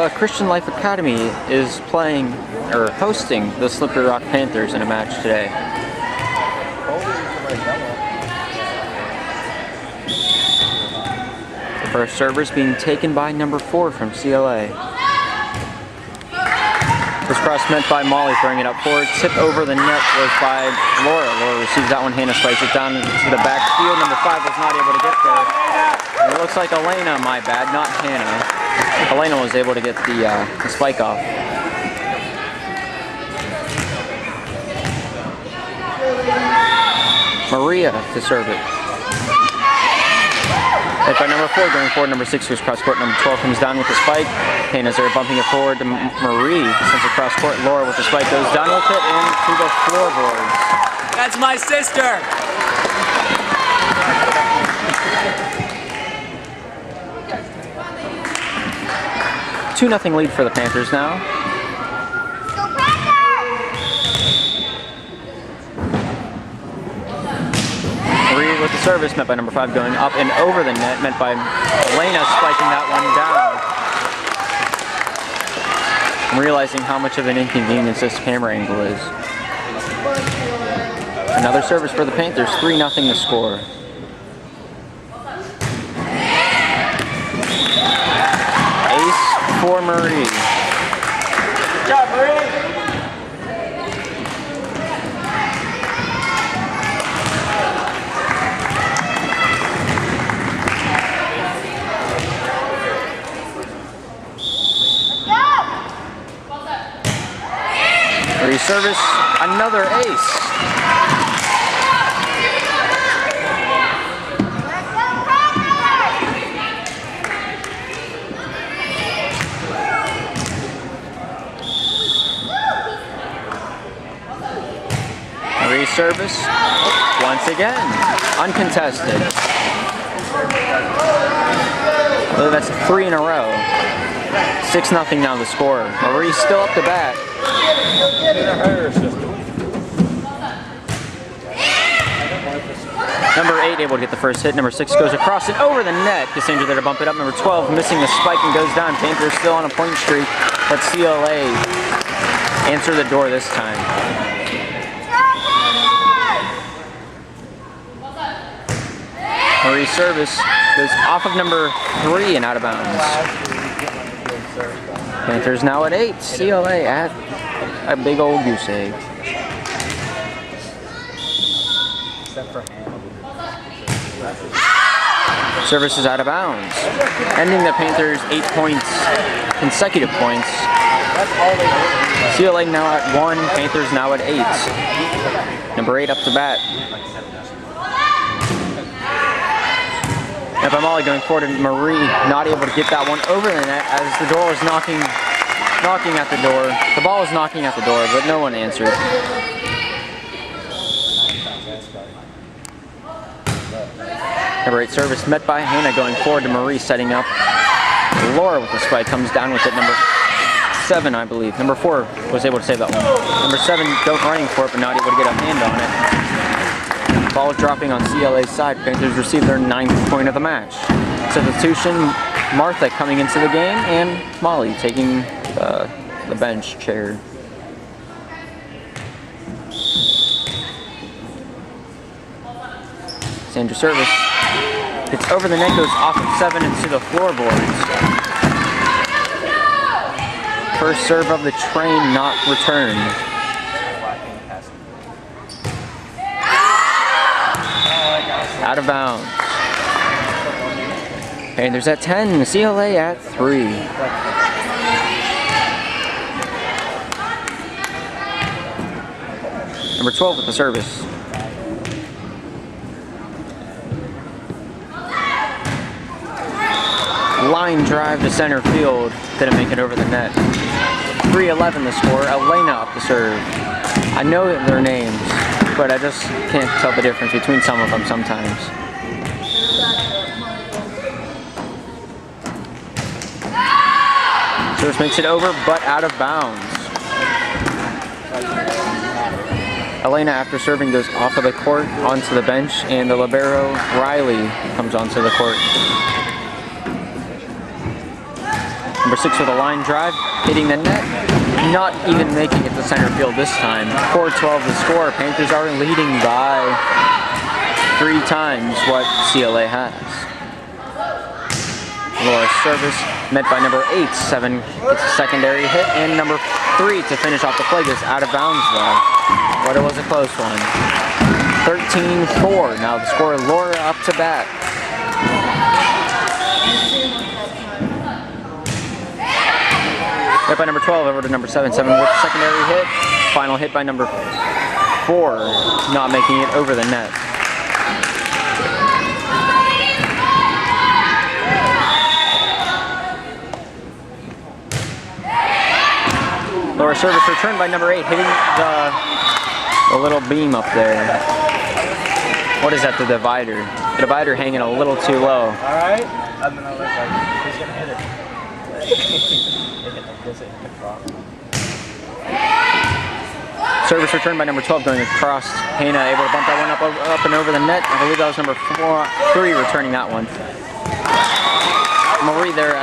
the Christian Life Academy is playing, or hosting, the Slippery Rock Panthers in a match today. The first server is being taken by number 4 from CLA. This cross meant by Molly, throwing it up forward. Tip over the net was by Laura. Laura receives that one. Hannah spikes it down to the backfield. Number 5 was not able to get there. And it looks like Elena, my bad, not Hannah. Elena was able to get the spike off. Maria to serve it. Hit by number 4, going forward. Number 6 goes cross court. Number 12 comes down with the spike. Hannah's there bumping it forward to Marie. Sends it cross court. Laura with the spike goes down with it and to the floorboards. That's my sister! 2-0 lead for the Panthers now. Marie with the service, met by number 5 going up and over the net, met by Elena spiking that one down. I'm realizing how much of an inconvenience this camera angle is. Another service for the Panthers, 3-0 to score. Ace for Marie. Good job, Marie! Service, another ace. Service once again, uncontested. I believe that's 3 in a row. 6-0 now the score. Marie's still up to bat. Number 8 able to get the first hit. Number 6 goes across and over the net. Cassandra there to bump it up. Number 12 missing the spike and goes down. Panthers still on a point streak. But CLA answer the door this time. Marie's service goes off of number 3 and out of bounds. Panthers now at 8. CLA at a big old goose egg. Service is out of bounds, ending the Panthers 8 points, consecutive points. CLA now at 1, Panthers now at 8. Number 8 up to bat. Now by Molly going forward, and Marie not able to get that one over the net as the door was knocking at the door. The ball was knocking at the door, but no one answered. Number 8 service met by Hannah going forward to Marie setting up. Laura with the spike comes down with it. Number 7, I believe. Number 4 was able to save that one. Number 7 running for it, but not able to get a hand on it. Ball dropping on CLA's side. Panthers receive their 9th point of the match. Substitution, Martha coming into the game, and Molly taking the bench chair. Sandra service. It's over the net, goes off of 7 into the floorboards. First serve of the train not returned. Out of bounds. Panthers at 10, CLA at 3. Number 12 with the service. Line drive to center field, didn't make it over the net. 3-11 the score, Elena up to serve. I know their names, but I just can't tell the difference between some of them sometimes. Service makes it over, but out of bounds. Elena, after serving, goes off of the court onto the bench, and the libero, Riley, comes onto the court. Number 6 with a line drive, hitting the net, not even making it to center field this time. 4-12 the score. Panthers are leading by 3 times what CLA has. Laura's service met by number 8. 7 gets a secondary hit, and number 3 to finish off the play goes out of bounds though. But it was a close one. 13-4. Now the score, Laura up to bat. Hit by number 12 over to number 7. 7 with the secondary hit. Final hit by number 4, not making it over the net. Lower service returned by number 8, hitting the little beam up there. What is that, the divider? The divider hanging a little too low. Alright? I'm gonna look like he's gonna hit it. Service returned by number 12 going across. Hannah able to bump that one up and over the net. I believe that was number 3 returning that one. Marie there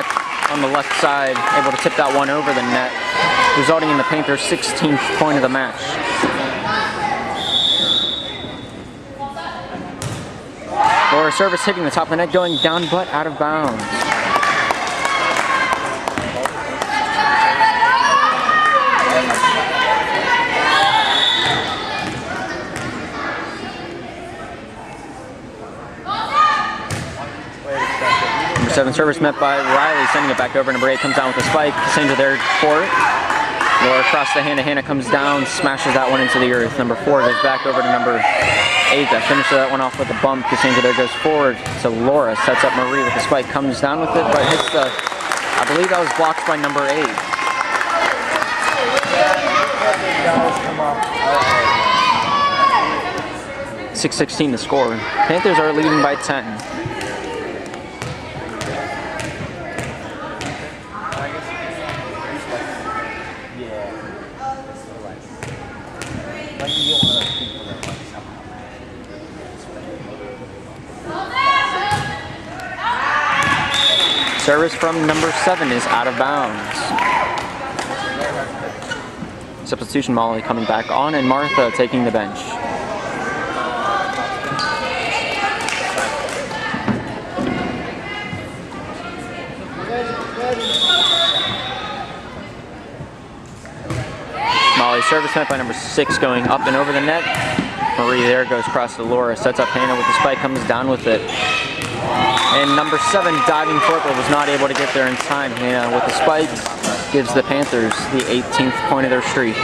on the left side, able to tip that one over the net, resulting in the Panthers' 16th point of the match. Laura service hitting the top of the net, going down but out of bounds. Number 7 service met by Riley, sending it back over. Number 8 comes down with a spike. Cassandra there for it. Laura across the Hannah. Hannah comes down, smashes that one into the earth. Number 4 goes back over to number 8. That finishes that one off with a bump. Cassandra there goes forward to Laura. Sets up Marie with the spike. Comes down with it, but hits the, I believe that was blocked by number 8. Come on. 6-16 to score. Panthers are leading by 10. Service from number 7 is out of bounds. Substitution Molly coming back on, and Martha taking the bench. Molly's service met by number 6 going up and over the net. Marie there goes across to Laura, sets up Hannah with the spike, comes down with it. And number 7 diving for it, but was not able to get there in time. Hannah with the spike gives the Panthers the 18th point of their streak.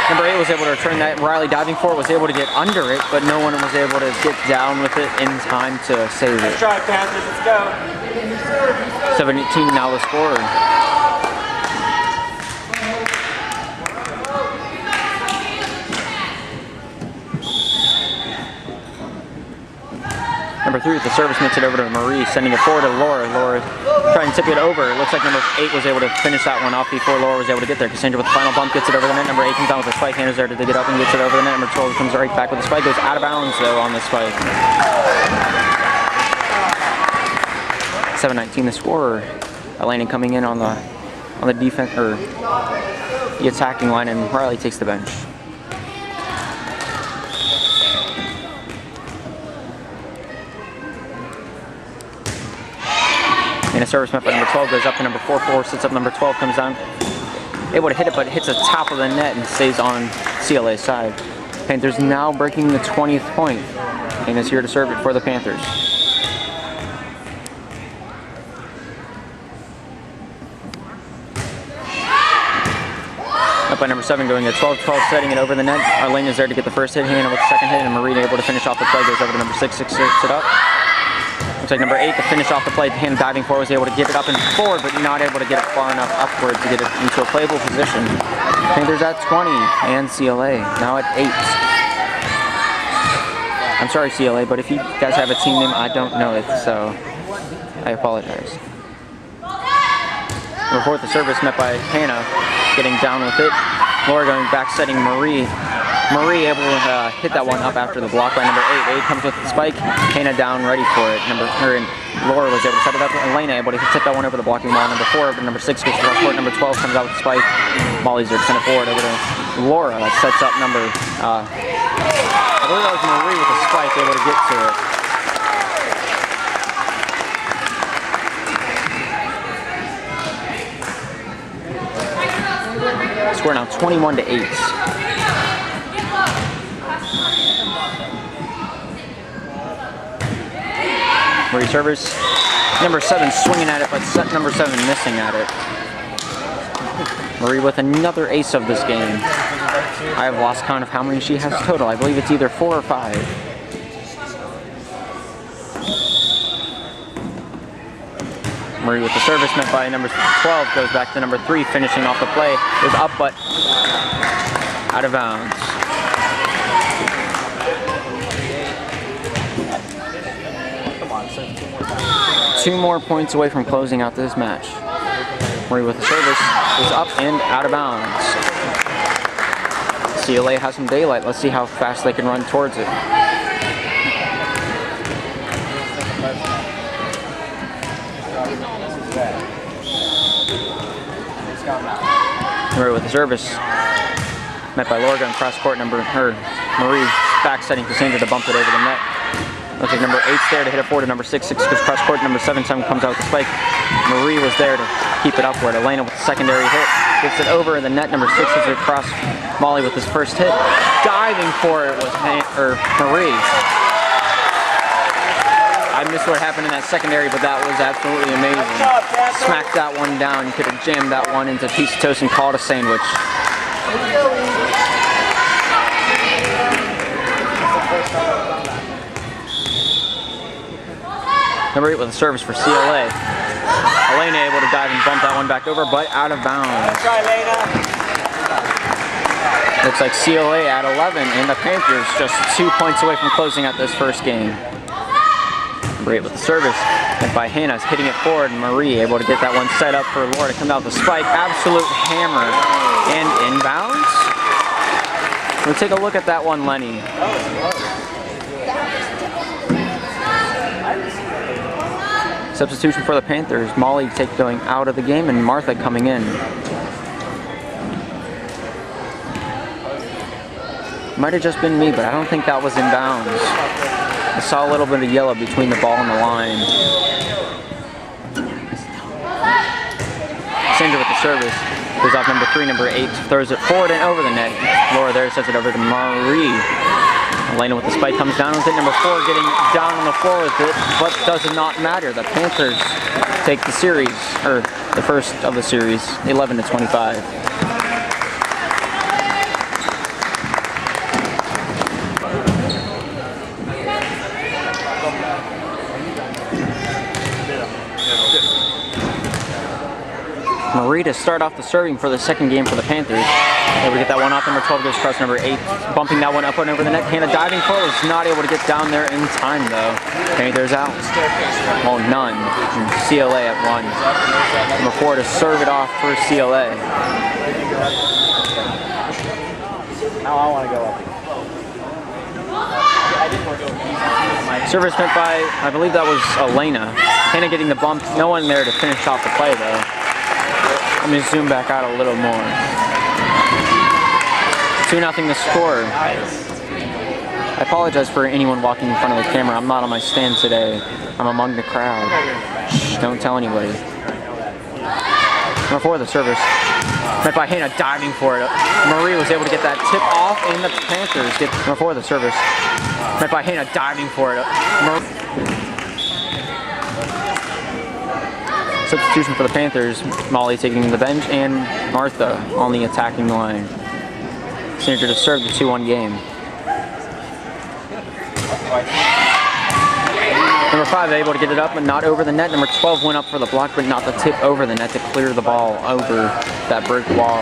Number 8 was able to return that. Riley diving for it, was able to get under it, but no one was able to get down with it in time to save it. Let's try, Panthers, let's go. 7-18 now the score. Number 3 with the service makes it over to Marie, sending it forward to Laura. Laura trying to tip it over. It looks like number 8 was able to finish that one off before Laura was able to get there. Cassandra with the final bump gets it over the net. Number 8 comes down with the spike. Hannah's there to dig it up and gets it over the net. Number 12 comes right back with the spike. Goes out of bounds though on the spike. 7-19 the score. Elena coming in on the defense or the attacking line, and Riley takes the bench. And a service met by number 12 goes up to number 4. 4 sits up number 12, comes down, able to hit it, but hits the top of the net and stays on CLA's side. Panthers now breaking the 20th point, and is here to serve it for the Panthers. Up by number 7 going to 12. 12 setting it over the net. Arlene is there to get the first hit. Hannah with the second hit, and Marie able to finish off the play. Goes over to number 6. 6 it up. Looks like number 8 to finish off the play. Hannah diving forward was able to get it up and forward, but not able to get it far enough upward to get it into a playable position. Panthers at 20 and CLA now at 8. I'm sorry, CLA, but if you guys have a team name, I don't know it, so I apologize. Number 4 the service met by Hannah, getting down with it. Laura going back, setting Marie Marie able to hit that one up after the block by number 8. 8 comes with the spike. Hannah down, ready for it. Laura was able to set it up. Elena able to tip that one over the blocking wall. Number 4 over to number 6 goes to cross court. Number 12 comes out with the spike. Molly's there to send it forward over to Laura. That sets up number, I believe that was Marie with the spike, able to get to it. Score now 21-8. Marie service. Number 7 swinging at it, but set number 7 missing at it. Marie with another ace of this game. I have lost count of how many she has total. I believe it's either 4 or 5. Marie with the service met by number 12 goes back to number 3, finishing off the play. Is up but out of bounds. Two more points away from closing out this match. Marie with the service is up and out of bounds. CLA has some daylight. Let's see how fast they can run towards it. Marie with the service. Met by Lorga and cross court Marie back setting Cassandra to bump it over the net. Looks like number 8's there to hit it forward to number 6. 6 goes cross court. Number 7 comes out with the spike. Marie was there to keep it upward. Elena with the secondary hit. Gets it over the net. Number 6 is across. Molly with his first hit. Diving for it was Marie. I missed what happened in that secondary, but that was absolutely amazing. Smacked that one down. You could have jammed that one into a piece of toast and called a sandwich. Number 8 with a service for CLA. Elena able to dive and bump that one back over, but out of bounds. Looks like CLA at 11, and the Panthers just 2 points away from closing out this first game. Number 8 with the service, and by Hannah hitting it forward. Marie able to get that one set up for Laura to come out with the spike. Absolute hammer and inbounds. We'll take a look at that one, Lenny. Substitution for the Panthers. Molly going out of the game and Martha coming in. Might have just been me, but I don't think that was in bounds. I saw a little bit of yellow between the ball and the line. Sandra with the service. Goes off number 3, number 8. Throws it forward and over the net. Laura there sets it over to Marie. Elena with the spike comes down with it. Number 4 getting down on the floor with it, but does not matter. The Panthers take the series, or the first of the series, 11-25. Marie to start off the serving for the second game for the Panthers. There we get that one off. Number 12 goes across number 8, bumping that one up and over the net. Hannah diving for it, was not able to get down there in time though. Panthers out. Oh, none. And CLA at 1. Number 4 to serve it off for CLA. Now I want to go up. Service meant by, I believe that was Elena. Hannah getting the bump. No one there to finish off the play though. Let me zoom back out a little more. 2-0 the score. I apologize for anyone walking in front of the camera. I'm not on my stand today. I'm among the crowd. Shh, don't tell anybody. Number 4 the service. Met by Hannah diving for it. Marie was able to get that tip off, and the Panthers get number 4 the service. Met by Hannah diving for it. Substitution for the Panthers, Molly taking the bench and Martha on the attacking line. Sandra to serve the 2-1 game. Number 5 able to get it up but not over the net. Number 12 went up for the block but not the tip over the net to clear the ball over that brick wall.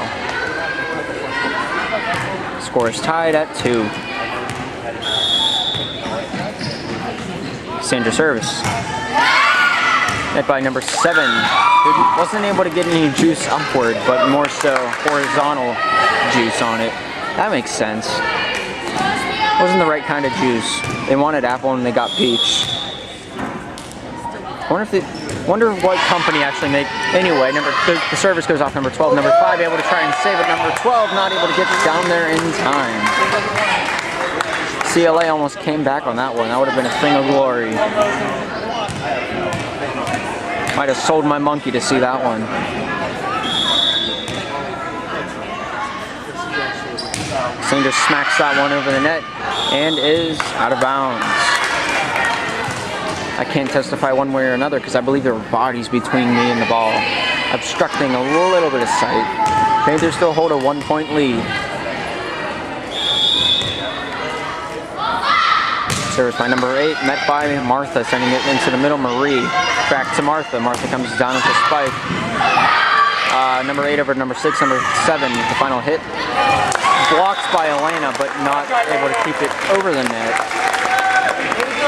Score is tied at 2. Sandra service. Met by number 7, who wasn't able to get any juice upward, but more so horizontal juice on it. That makes sense. Wasn't the right kind of juice. They wanted apple and they got peach. Wonder what company actually made. Anyway, the service goes off number 12. Number 5 able to try and save it. Number 12 not able to get down there in time. CLA almost came back on that one. That would have been a thing of glory. Might have sold my monkey to see that one. Sanders smacks that one over the net and is out of bounds. I can't testify one way or another because I believe there were bodies between me and the ball, obstructing a little bit of sight. Panthers still hold a 1-point lead. Service by number 8, met by Martha, sending it into the middle. Marie back to Martha. Martha comes down with a spike. Number 8 over number 6, number 7, the final hit. Blocked by Elena, but not able to keep it over the net.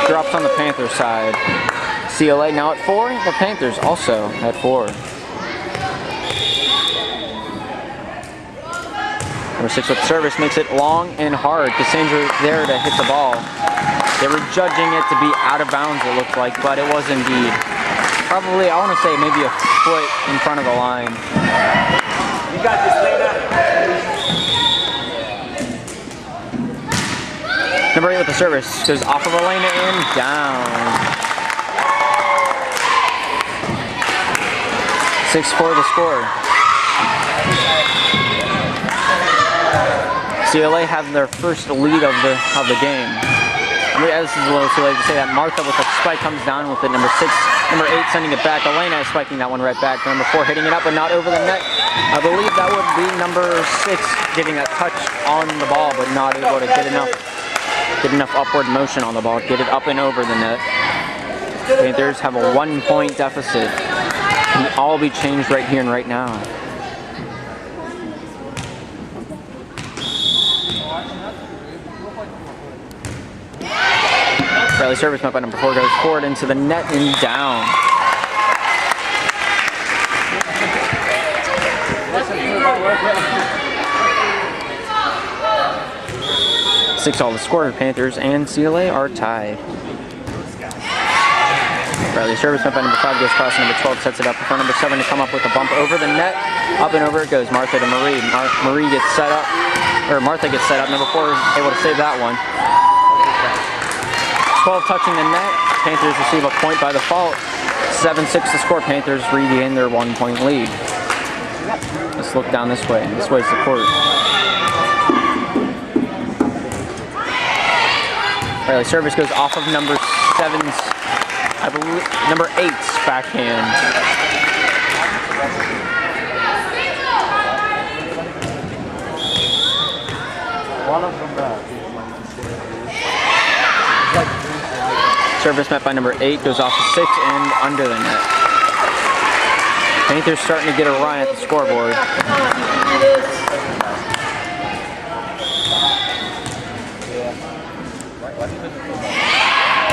Drops on the Panthers side. CLA now at 4. The Panthers also at 4. Number 6 with service makes it long and hard. Cassandra there to hit the ball. They were judging it to be out of bounds, it looked like, but it was indeed. Probably, I want to say maybe a foot in front of the line. You got this, Lena. Number 8 with the service goes off of Elena and down. 6-4 the score. CLA have their first lead of the game. I mean, this is a little too late to say that. Martha with a spike comes down with it. Number 6, number 8 sending it back. Elena is spiking that one right back. Number 4 hitting it up but not over the net. I believe that would be number 6 getting a touch on the ball but not able to get enough upward motion on the ball, get it up and over the net. Panthers have a 1-point deficit. Can all be changed right here and right now. Riley service met by number 4 goes forward into the net and down. Six all the score. Panthers and CLA are tied. Riley service met by number 5 goes across. Number 12 sets it up for number 7 to come up with a bump over the net. Up and over it goes. Martha to Marie. Marie gets set up, or Martha gets set up. Number 4 is able to save that one. 12 touching the net. Panthers receive a point by default. 7-6 to score. Panthers regain their 1-point lead. Let's look down this way. This way's the court. Riley service goes off of number 7's, I believe, number 8's backhand. One of them back. Service met by number 8 goes off of 6 and under the net. Panthers starting to get a run at the scoreboard.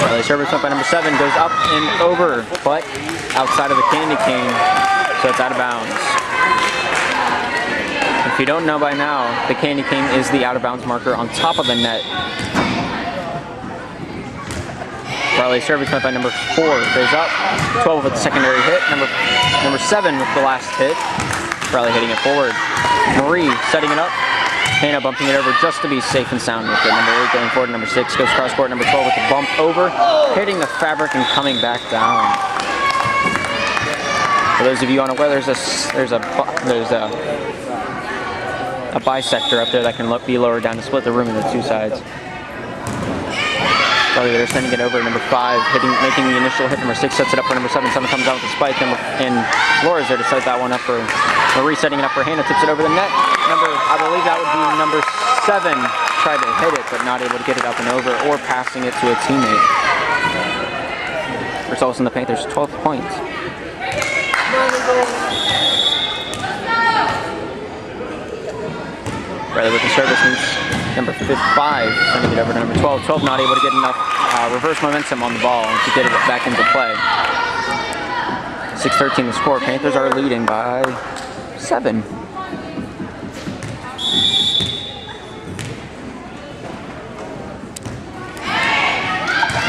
Riley service met by number 7 goes up and over, but outside of the candy cane, so it's out of bounds. If you don't know by now, the candy cane is the out of bounds marker on top of the net. Riley service met by number 4 goes up. 12 with the secondary hit. Number 7 with the last hit. Riley hitting it forward. Marie setting it up. Hannah bumping it over just to be safe and sound with it. Number 8 going forward. Number 6 goes cross court. Number 12 with the bump over, hitting the fabric and coming back down. For those of you unaware, there's a bisector up there that can be lowered down to split the room into 2 sides. Riley they're sending it over. Number 5 making the initial hit. Number 6 sets it up for number 7. 7 comes out with a spike, and Laura's there to set that one up for Marie, setting it up for Hannah. Tips it over the net. I believe that would be number 7 tried to hit it, but not able to get it up and over, or passing it to a teammate. Results in the Panthers' 12th point. Riley with the service meets number 5, sending it over to number 12. 12 not able to get enough reverse momentum on the ball to get it back into play. 6-13 the score. Panthers are leading by 7.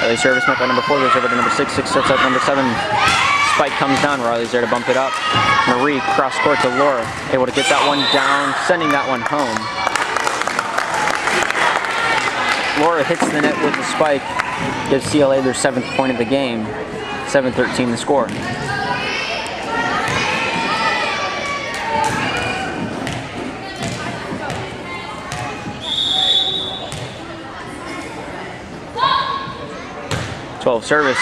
Riley service met by number 4, goes over to number 6. 6 sets up number 7. Spike comes down. Riley's there to bump it up. Marie cross court to Laura, able to get that one down, sending that one home. Laura hits the net with the spike, gives CLA their 7th point of the game. 7-13 the score. Service,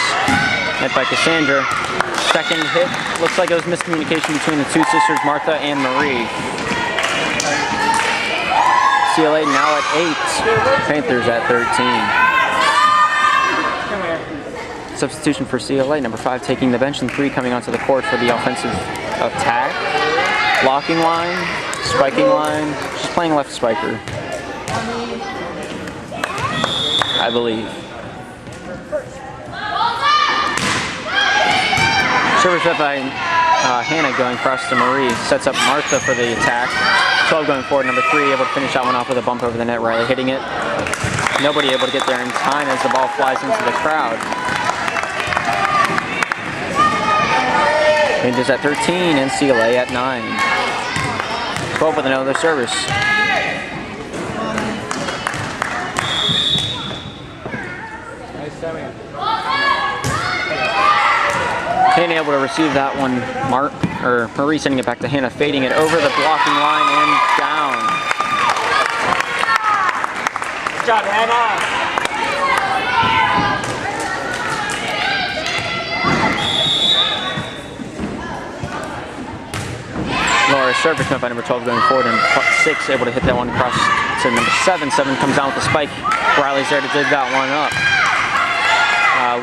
met by Cassandra. Second hit, looks like it was miscommunication between the two sisters, Martha and Marie. CLA now at 8, Panthers at 13. Substitution for CLA, number 5 taking the bench and 3 coming onto the court for the offensive attack. Blocking line, spiking line, she's playing left spiker, I believe. Service up by Hannah going across to Marie. Sets up Martha for the attack. 12 going forward. Number 3 able to finish that one off with a bump over the net. Riley hitting it. Nobody able to get there in time as the ball flies into the crowd. Rangers at 13 and CLA at 9. 12 with another service. Nice semi. Hannah able to receive that one, Marie sending it back to Hannah, fading it over the blocking line and down. Good job, Hannah. Laura service met by number 12 going forward, and 6 able to hit that one across to number 7. 7 comes down with the spike. Riley's there to dig that one up.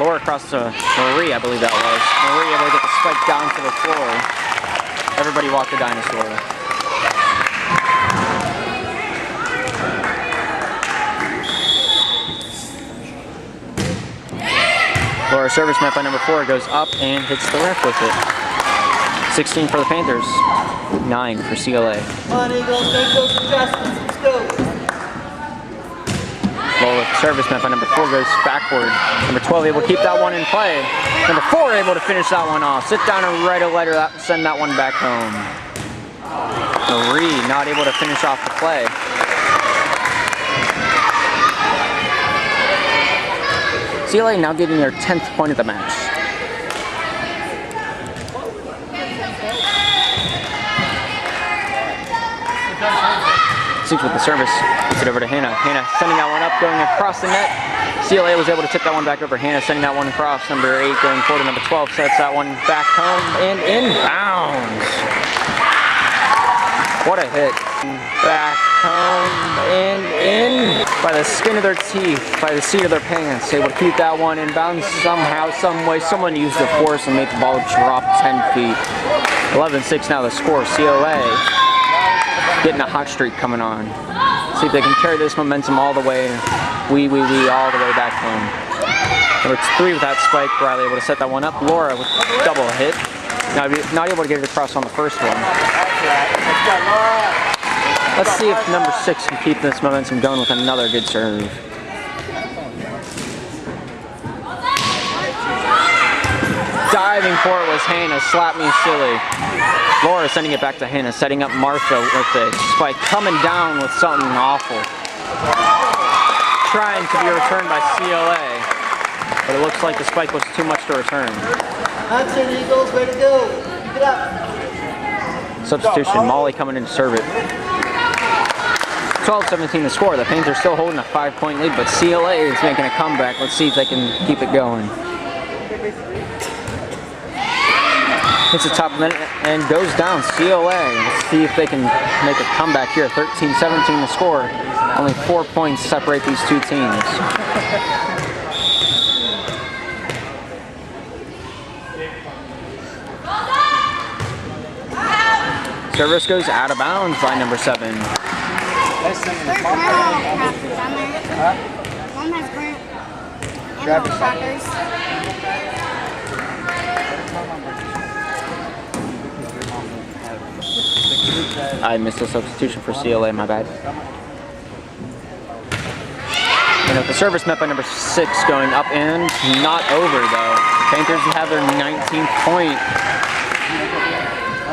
Laura across to Marie, I believe that was. Marie able to get the spike down to the floor. Everybody walk the dinosaur. Laura service met by number 4 goes up and hits the ref with it. 16 for the Panthers, 9 for CLA. Come on, Eagles, make those adjustments. Let's go. Low service met by number 4 goes backward. Number 12 able to keep that one in play. Number 4 able to finish that one off. Sit down and write a letter, send that one back home. Marie not able to finish off the play. CLA now getting their 10th point of the match. 6 with the service. Puts it over to Hannah. Hannah sending that one up, going across the net. CLA was able to tip that one back over. Hannah sending that one across. Number 8 going forward to number 12. Sets that one back home and inbounds. What a hit. Back home and in by the skin of their teeth, by the seat of their pants. Able to keep that one inbounds somehow, some way. Someone used the force and made the ball drop 10 feet. 11-6 now the score. CLA getting a hot streak coming on. See if they can carry this momentum all the way, all the way back home. Number 3 with that spike. Riley able to set that one up. Laura with double hit. Not able to get it across on the first one. Let's see if number 6 can keep this momentum going with another good serve. Diving for it was Hannah. Slap me silly. Laura sending it back to Hannah, setting up Martha with a spike, coming down with something awful. Trying to be returned by CLA, but it looks like the spike was too much to return. Hudson, Eagles, ready to go. Keep it up. Substitution, Molly coming in to serve it. 12-17 the score. The Panthers still holding a 5-point lead, but CLA is making a comeback. Let's see if they can keep it going. Hits the top of the net and goes down. CLA. Let's see if they can make a comeback here. 13-17 the score. Only 4 points separate these two teams. Service goes out of bounds by number 7. I missed a substitution for CLA, my bad. And with the service met by number 6 going up and not over though. Panthers have their 19th point.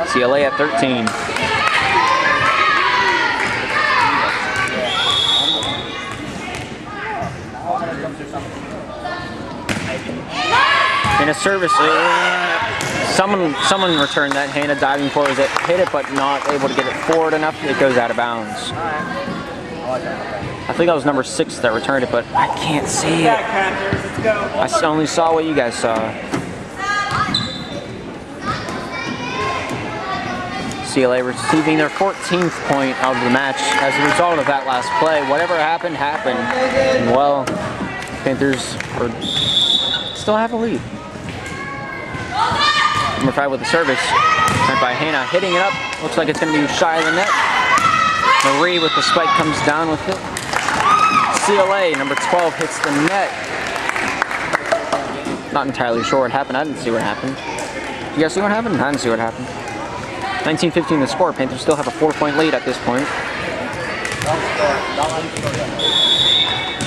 CLA at 13. And a service, someone returned that. Hannah diving for it, hit it but not able to get it forward enough. It goes out of bounds. I think that was number 6 that returned it, but I can't see it. I only saw what you guys saw. CLA receiving their 14th point of the match as a result of that last play. Whatever happened, happened. And well, Panthers still have a lead. Number 5 with the service. Sent by Hannah, hitting it up. Looks like it's going to be shy of the net. Marie with the spike comes down with it. CLA, number 12, hits the net. Not entirely sure what happened. I didn't see what happened. You guys see what happened? I didn't see what happened. 19-15 the score. Panthers still have a 4-point lead at this point.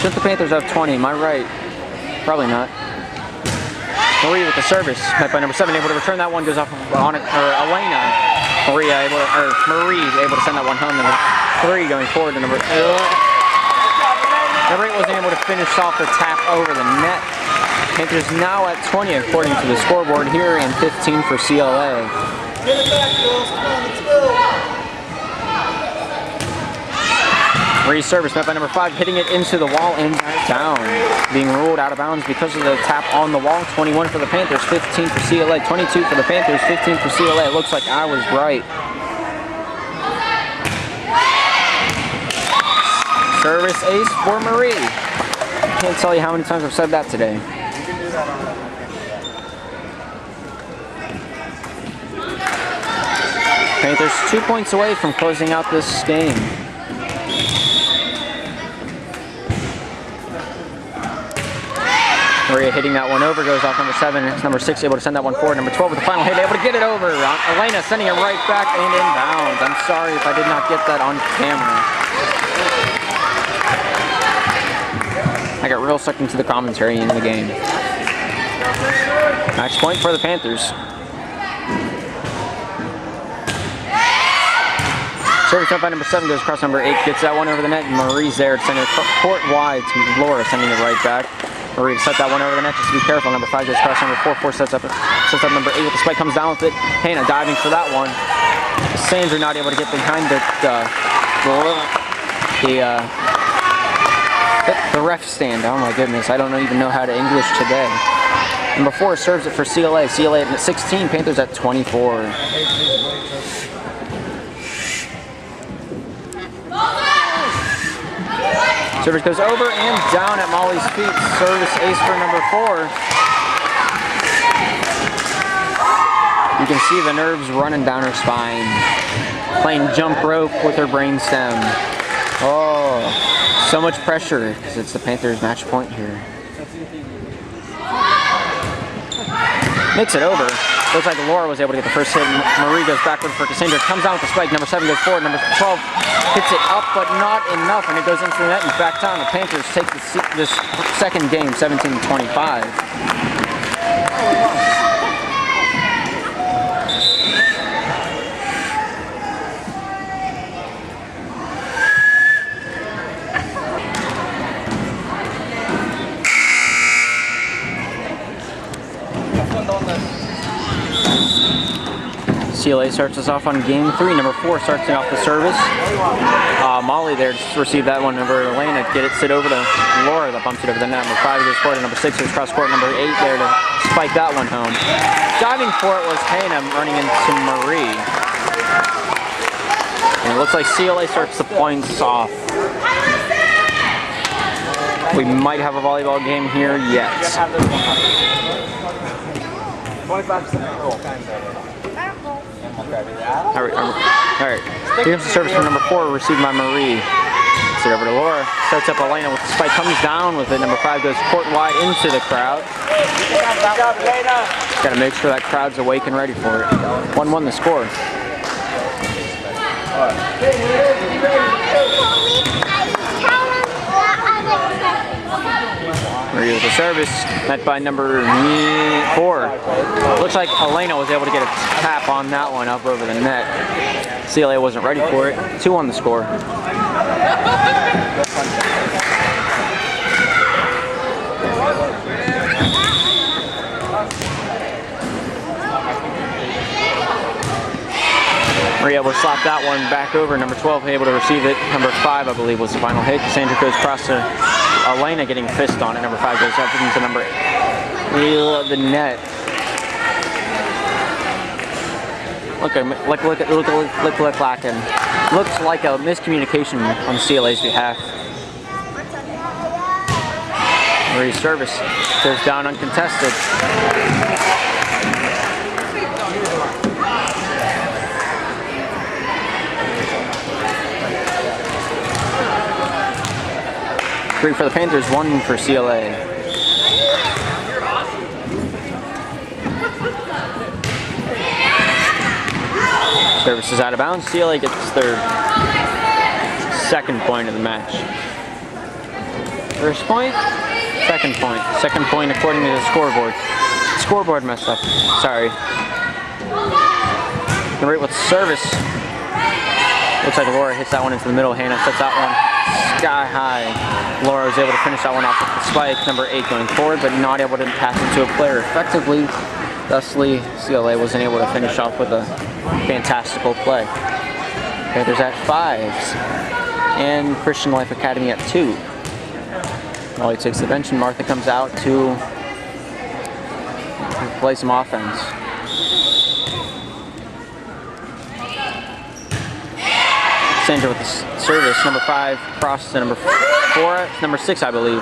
Should the Panthers have 20? Am I right? Probably not. Marie with the service, met by number 7, able to return that one, goes off on it, or Elena. Marie able to send that one home. Number 3 going forward to number 8. Number 8 wasn't able to finish off the tap over the net. Panthers now at 20 according to the scoreboard here, and 15 for CLA. Get it back, girls. Come on, let's go. Marie's service met by number 5, hitting it into the wall and down. Being ruled out of bounds because of the tap on the wall. 21 for the Panthers, 15 for CLA. 22 for the Panthers, 15 for CLA. It looks like I was right. Service ace for Marie. Can't tell you how many times I've said that today. Panthers 2 points away from closing out this game. Maria hitting that one over, goes off number 7. It's number 6 able to send that one forward. Number 12 with the final hit, able to get it over. Elena sending it right back and inbounds. I'm sorry if I did not get that on camera. I got real sucked into the commentary in the game. Match point for the Panthers. Service up by number 7, goes across number 8, gets that one over the net. Marie's there to send it court wide to Laura, sending it right back. Marie to set that one over the net, just to be careful. Number 5 goes across number 4, 4 sets up number 8 with the spike, comes down with it. Hannah diving for that one. The Saints are not able to get behind the ref stand. Oh my goodness, I don't even know how to English today. Number 4 serves it for CLA. CLA at 16, Panthers at 24. Service goes over and down at Molly's feet. Service ace for number 4. You can see the nerves running down her spine. Playing jump rope with her brainstem. Oh, so much pressure because it's the Panthers' match point here. Makes it over. Looks like Laura was able to get the first hit. Marie goes backward for Cassandra. Comes out with the spike. Number 7 goes forward. Number 12 hits it up, but not enough, and it goes into the net and back down. The Panthers take this second game, 17-25. CLA starts us off on game 3. Number 4 starts it off the service. Molly there to receive that one over Elena. Get it sit over to Laura that bumps it over the net. Number 5 goes forward. Number 6 goes cross court. Number 8 there to spike that one home. Diving for it was Hannah running into Marie. And it looks like CLA starts the points off. We might have a volleyball game here yet. 25% roll. Alright. Here comes the service from number 4, received by Marie. Sit over to Laura. Sets up Elena with the spike, comes down with it. Number 5 goes court wide into the crowd. Got to make sure that crowd's awake and ready for it. 1-1 the score. Marie with the service, met by number 4. Looks like Elena was able to get a tap on that one up over the net. CLA wasn't ready for it. 2 on the score. Marie able to slap that one back over. Number 12 able to receive it. Number 5, I believe, was the final hit. Cassandra goes across to Elena getting a fist on it. Number 5 goes up into number 8. The net. Looks like a miscommunication on CLA's behalf. Marie's service goes down uncontested. Three for the Panthers, 1 for CLA. Service is out of bounds. CLA gets their 2nd point of the match. First point, 2nd point. 2nd point according to the scoreboard. Scoreboard messed up. Sorry. Number 8 with service. Looks like Laura hits that one into the middle. Hannah sets that one sky high. Laura was able to finish that one off with the spike. Number 8 going forward, but not able to pass it to a player effectively. Thusly, CLA wasn't able to finish off with a fantastical play. Panthers at 5s, and Christian Life Academy at 2. Molly takes the bench, and Martha comes out to play some offense. Sandra with the service. Number 5 crosses to number 4, number 6, I believe.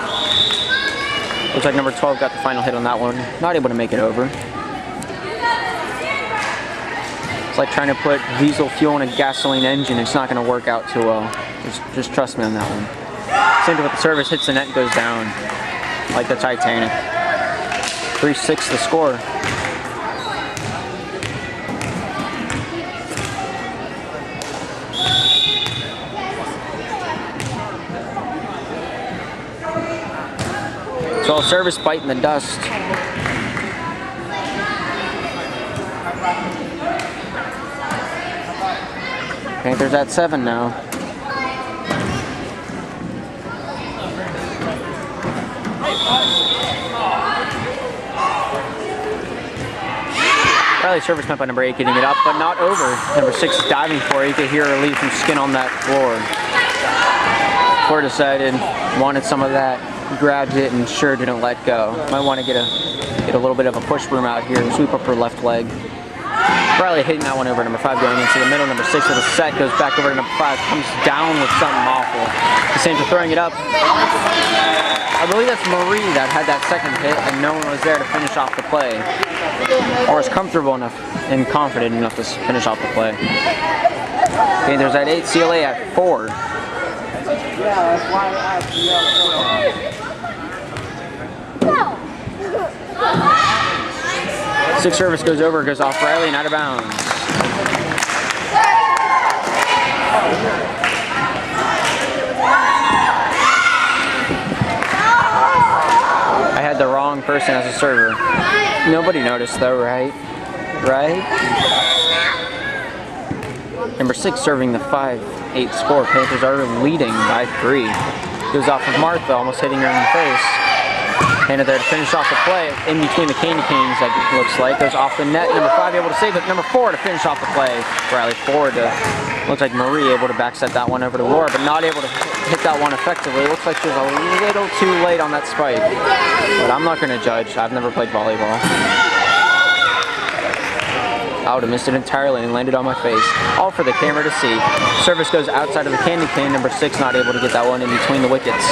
Looks like number 12 got the final hit on that one. Not able to make it over. It's like trying to put diesel fuel in a gasoline engine. It's not going to work out too well. Just trust me on that one. Sandra with the service hits the net and goes down like the Titanic. 3-6 the score. So service biting the dust. Panthers at 7 now. Riley service met by number 8 getting it up, but not over. Number 6 is diving for it. You could hear her leave some skin on that floor. Floor decided, wanted some of that. Grabbed it and sure didn't let go. Might want to get a little bit of a push broom out here and sweep up her left leg. Riley hitting that one over. Number 5 going into the middle. Number 6 with a set goes back over to number 5. Comes down with something awful. Cassandra throwing it up. I believe that's Marie that had that 2nd hit and no one was there to finish off the play. Or is comfortable enough and confident enough to finish off the play. Panthers at 8, CLA at 4. Yeah, that's why I asked you. 6 service goes over, goes off Riley and out of bounds. I had the wrong person as a server. Nobody noticed though, right? Right? Number 6 serving the 5-8 score. Panthers are leading by 3. Goes off of Martha, almost hitting her in the face. Hannah there to finish off the play. In between the candy canes, like it looks like. Goes off the net. Number 5 able to save it. Number 4 to finish off the play. Riley forward to, looks like Marie able to backset that one over to Laura, but not able to hit that one effectively. It looks like she was a little too late on that spike. But I'm not going to judge. I've never played volleyball. I would have missed it entirely and landed on my face. All for the camera to see. Service goes outside of the candy cane. Number 6 not able to get that one in between the wickets.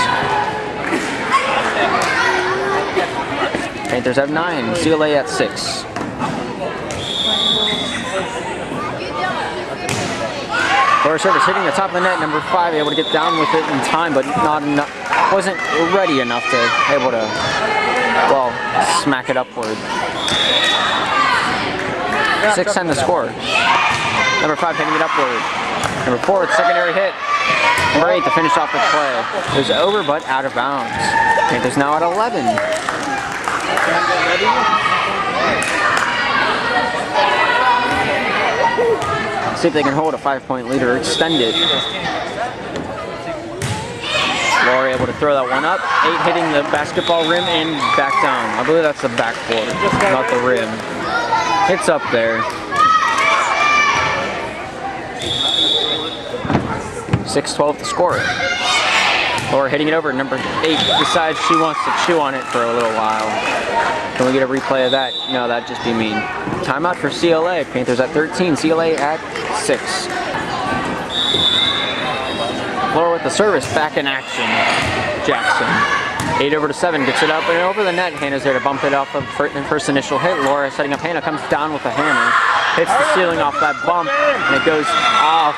Panthers have 9. CLA at 6. Laura service hitting the top of the net. Number 5 able to get down with it in time, but not enough. Wasn't ready enough to able to, well, smack it upward. 6-10 the score. Number 5 hitting it upward. Number 4 with secondary hit. Number 8 to finish off the play. It was over but out of bounds. Panthers now at 11. See if they can hold a 5-point lead or extend it. Laura able to throw that one up. 8 hitting the basketball rim and back down. I believe that's the backboard, not the rim. It's up there. 6-12 to score. Laura hitting it over. Number 8 decides she wants to chew on it for a little while. Can we get a replay of that? No, that'd just be mean. Timeout for CLA. Panthers at 13. CLA at 6. Laura with the service, back in action. Jackson. 8 over to 7, gets it up and over the net. Hannah's there to bump it off of first initial hit. Laura setting up Hannah, comes down with a hammer. Hits the ceiling off that bump, and it goes off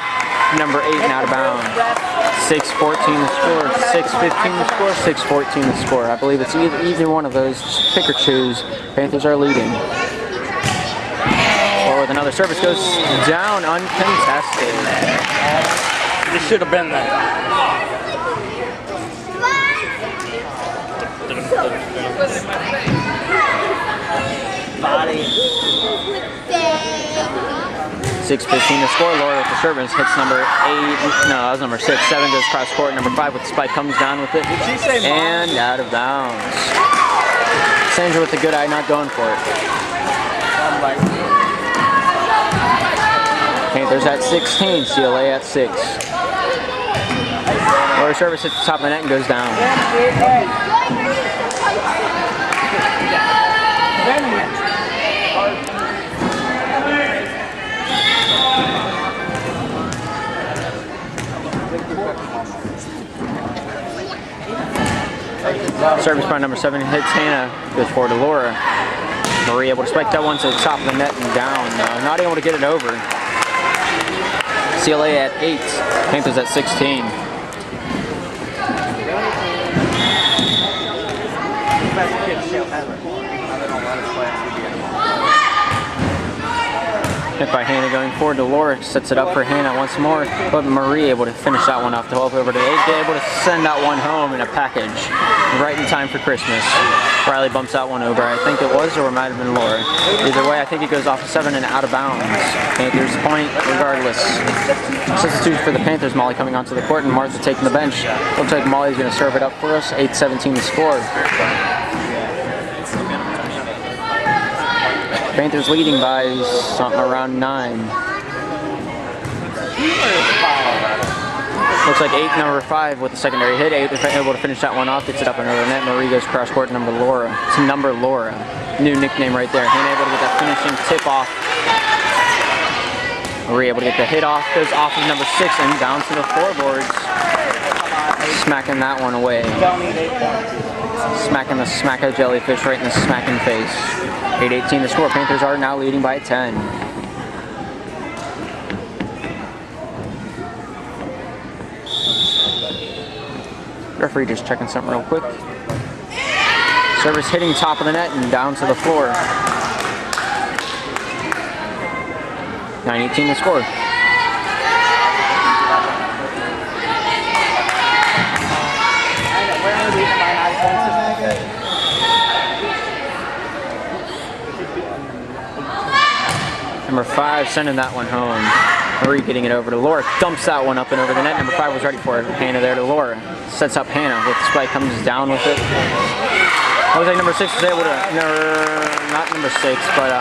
number 8 and out of bounds. 6-14 to score, 6-15 to score, 6-14 to score. I believe it's either one of those. Pick or choose. Panthers are leading. Laura with another service goes down uncontested. This should have been there. Body. 6-15 to score. Laura with the service hits number 8. No, that was number 6. 7 goes cross court. Number 5 with the spike comes down with it. Did she say mom? And out of bounds. Sandra with the good eye, not going for it. Panthers at 16. CLA at 6. Laura service hits the top of the net and goes down. Service by number 7 hits Hannah, goes forward to Laura. Marie able to spike that one to the top of the net and down. Not able to get it over. CLA at 8, Panthers at 16. Hit by Hannah going forward to Laura, sets it up for Hannah once more, but Marie able to finish that one off. 12 over to 8, able to send that one home in a package, right in time for Christmas. Riley bumps that one over, I think it was, or it might have been Laura. Either way, I think it goes off of 7 and out of bounds. Panthers point regardless. Substitute for the Panthers, Molly coming onto the court and Martha taking the bench. Looks like Molly's going to serve it up for us. 8-17 to score. Panthers leading by something around 9. Looks like 8, number 5 with the secondary hit. 8 able to finish that one off, gets it up under the net. Marie goes cross court, number Laura. It's number Laura. New nickname right there. Hannah able to get that finishing tip off. Marie able to get the hit off, goes off of number 6 and down to the floorboards. Smacking that one away. Smacking the smack of jellyfish right in the smacking face. 8-18 to score. Panthers are now leading by 10. Referee just checking something real quick. Service hitting top of the net and down to the floor. 9-18 to score. Number 5 sending that one home. Marie getting it over to Laura. Dumps that one up and over the net. Number 5 was ready for it. Hannah there to Laura. Sets up Hannah with the spike. Comes down with it. Looks like number 6 was able to... not number 6, but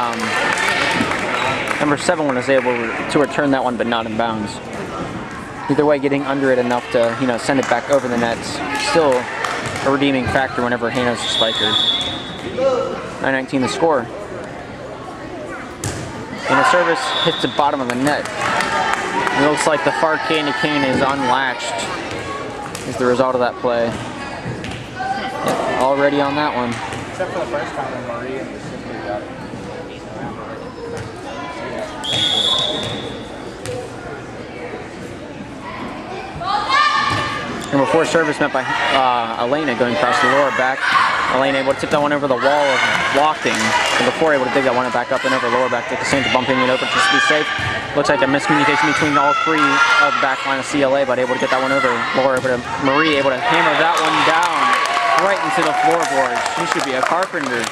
number 7 was able to return that one, but not in bounds. Either way, getting under it enough to, send it back over the net. Still a redeeming factor whenever Hannah's a spiker. 9-19 to score. And the service hits the bottom of the net. It looks like the far candy cane is unlatched as the result of that play. Yep, already on that one. Except for the first time when Marie and the sister got it. Number 4 service met by Elena going across the lower back. Elaine able to tip that one over the wall of blocking. And before able to dig that one back up and over. Lower back to Cassandra bumping it over just to be safe. Looks like a miscommunication between all three of the back line of CLA, but able to get that one over. Laura able to, Marie able to hammer that one down right into the floorboard. She should be a carpenter.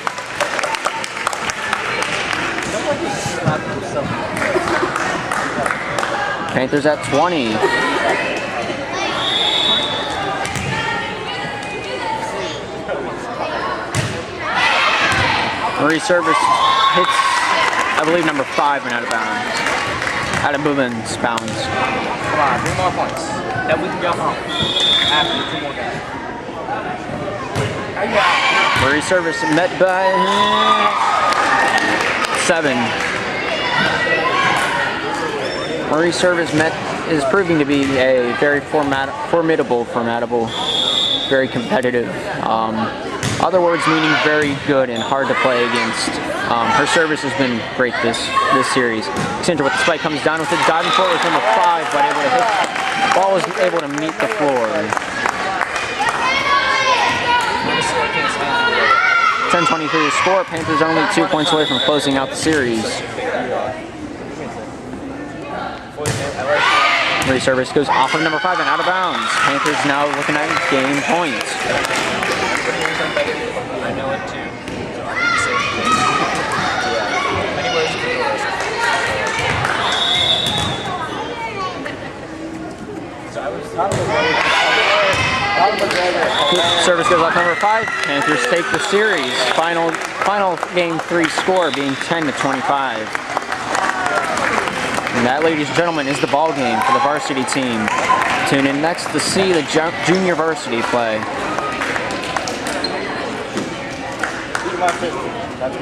Panthers at 20. Marie service hits, I believe, number 5 and out of bounds. Out of movements, bounds. Come on, 3 more points. Then we can go home. After 2 more games. Marie service met by 7. Marie service met is proving to be a very formidable, very competitive. Other words meaning very good and hard to play against. Her service has been great this series. Cassandra with the spike comes down with it, diving for it with number 5, but able to hit. Ball was able to meet the floor. 10-23 to score. Panthers only 2 points away from closing out the series. Marie service goes off of number 5 and out of bounds. Panthers now looking at game point. I know it too. Service goes off number 5. Panthers take the series. Final game 3 score being 10-25. And that, ladies and gentlemen, is the ball game for the varsity team. Tune in next to see the junior varsity play. That's